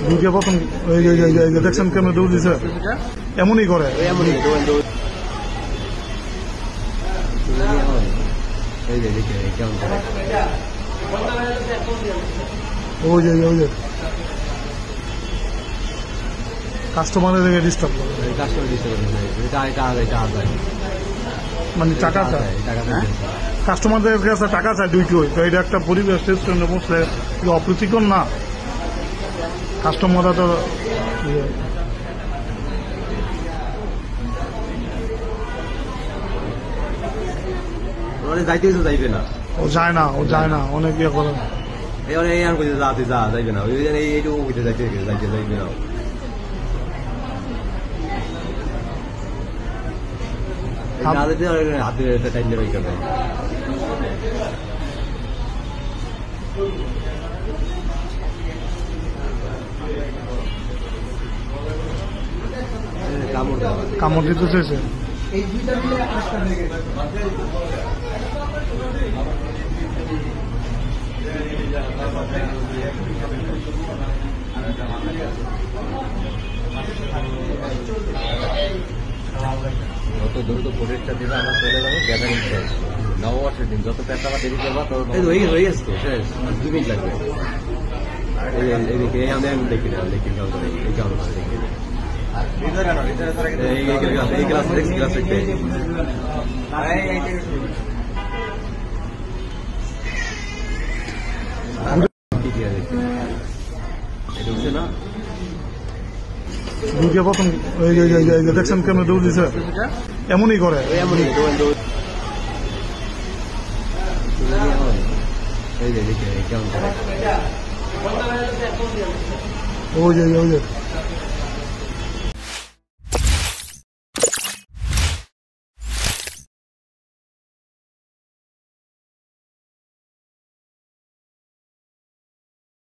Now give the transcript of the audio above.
ঢুকে প্রথম দেখছেন কেমন দৌড় দিছে, এমনই করে। ওই যে কাস্টমারের ডিস্টার্ব করে, মানে টাকা চায়, কাস্টমারদের কাছে টাকা চায় দুইটোই। তো এটা একটা পরিবেশ রেস্টুরেন্টে বসলে অপ্রীতিকর না? কাস্টমাররা তো যাইতে যাইবে না, ও যায় না অনেক ইয়ে করে। যাইবে না, এইটুকু যাইতে যাইবে না। হাতে টাইম দেবে কেন? কামড় দিতে চেয়েছে। যত দ্রুত প্রোডাক্টটা দেবে আমরা চলে যাবো গ্যাদারিং শেষ, নববর্ষের দিন। যত পেট আমার দেরি করবো তো হয়ে গেছে তো শেষ, 2 মিনিট লাগবে। এদিকে আমি দেখি না, দেখি এই কারণ এই ক্লাস দেখতে না। ঢুকে প্রথম দেখছেন কেমন দৌড় দিছে, এমনই করে। কেমন ওই যে